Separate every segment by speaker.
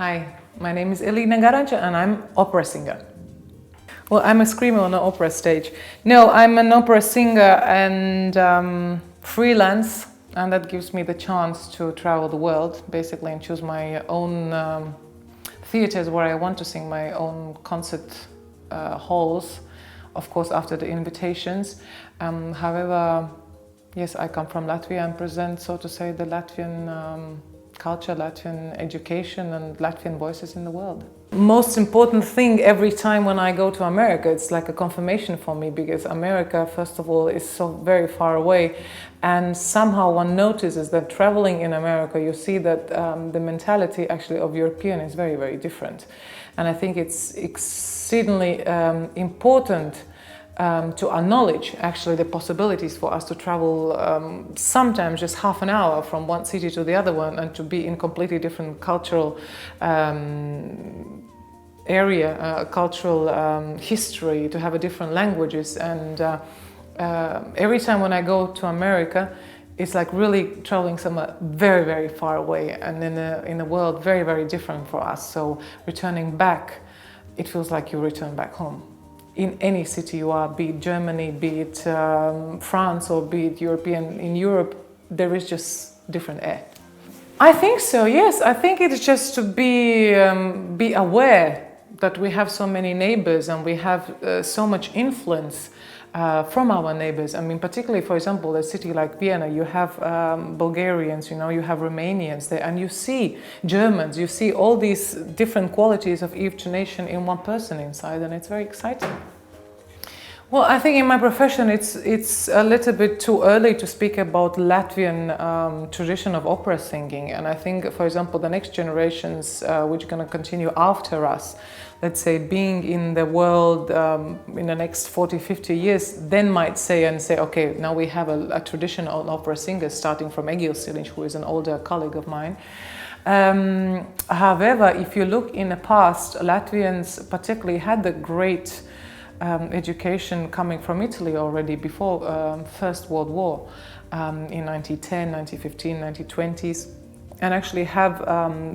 Speaker 1: Hi, my name is Elīna Garanča and I'm opera singer. Well, I'm a screamer on an opera stage. No, I'm an opera singer and freelance, and that gives me the chance to travel the world, basically, and choose my own theatres where I want to sing, my own concert halls, of course, after the invitations. However, yes, I come from Latvia and present, so to say, the Latvian culture, Latvian education and Latvian voices in the world. Most important thing every time when I go to America, it's like a confirmation for me, because America, first of all, is so very far away, and somehow one notices that traveling in America, you see that the mentality actually of European is very, very different. And I think it's exceedingly important to acknowledge actually the possibilities for us to travel sometimes just half an hour from one city to the other one, and to be in completely different cultural area, cultural history, to have a different languages. And every time when I go to America, it's like really traveling somewhere very, very far away, and in a world very, very different for us. So returning back, it feels like you return back home. In any city you are, be it Germany, be it France, or be it European, in Europe, there is just different air. I think so, yes. I think it's just to be aware that we have so many neighbors and we have so much influence from our neighbors. I mean, particularly, for example, a city like Vienna, you have Bulgarians, you have Romanians there, and you see Germans, you see all these different qualities of each nation in one person inside, and it's very exciting. Well, I think in my profession it's a little bit too early to speak about Latvian tradition of opera singing, and I think, for example, the next generations which are going to continue after us, let's say, being in the world in the next 40-50 years, then might say, okay, now we have a tradition of opera singers, starting from Egils Siliņš, who is an older colleague of mine. However, if you look in the past, Latvians particularly had the great education coming from Italy already before First World War in 1910, 1915, 1920s, and actually have,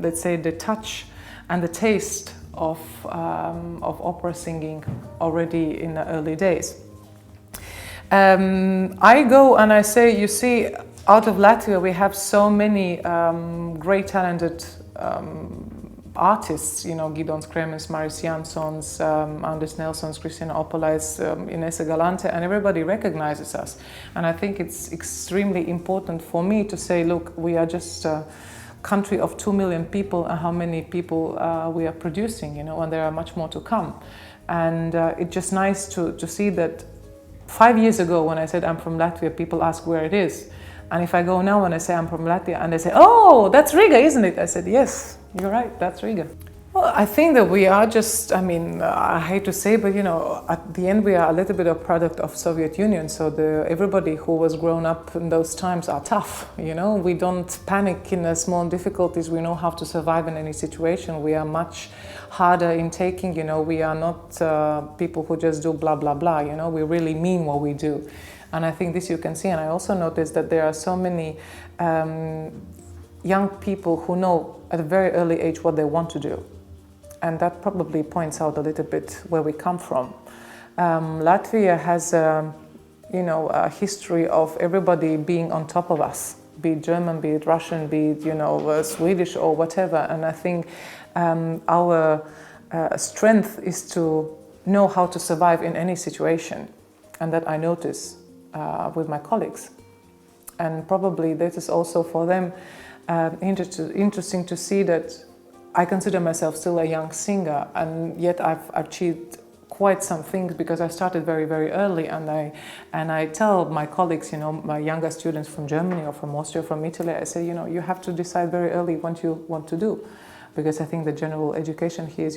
Speaker 1: let's say, the touch and the taste of opera singing already in the early days. I go and I say, you see, out of Latvia we have so many great talented artists, Gidons Kremers, Maris Jansons, Anders Nelsons, Kristina Opelais, Inesa Galante, and everybody recognizes us. And I think it's extremely important for me to say, look, we are just a country of 2 million people, and how many people we are producing, and there are much more to come. And it's just nice to see that 5 years ago, when I said I'm from Latvia, people ask where it is. And if I go now and I say I'm from Latvia, and they say, oh, that's Riga, isn't it? I said, yes, you're right, that's Riga. Well, I think that we are just, I hate to say, but at the end we are a little bit of product of Soviet Union. So everybody who was grown up in those times are tough, We don't panic in the small difficulties. We know how to survive in any situation. We are much harder in taking, We are not people who just do blah, blah, blah, We really mean what we do. And I think this you can see. And I also noticed that there are so many young people who know at a very early age what they want to do. And that probably points out a little bit where we come from. Latvia has a history of everybody being on top of us, be it German, be it Russian, be it Swedish or whatever. And I think our strength is to know how to survive in any situation, and that I notice with my colleagues. And probably this is also for them interesting to see that I consider myself still a young singer, and yet I've achieved quite some things, because I started very, very early, and I tell my colleagues, my younger students from Germany or from Austria, from Italy, I say, you have to decide very early what you want to do, because I think the general education here is,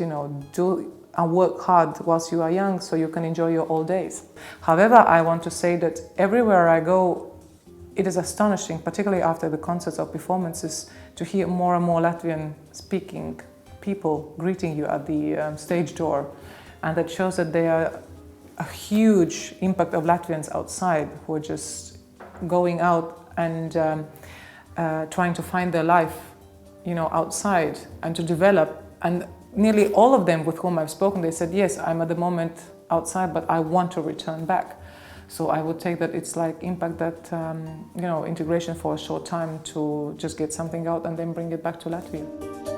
Speaker 1: do and work hard whilst you are young, so you can enjoy your old days. However, I want to say that everywhere I go, it is astonishing, particularly after the concerts or performances, to hear more and more Latvian-speaking people greeting you at the stage door. And that shows that there are a huge impact of Latvians outside who are just going out and trying to find their life you know, outside and to develop. And nearly all of them with whom I've spoken, they said, yes, I'm at the moment outside, but I want to return back. So I would take that it's like impact that, you know, integration for a short time to just get something out and then bring it back to Latvia.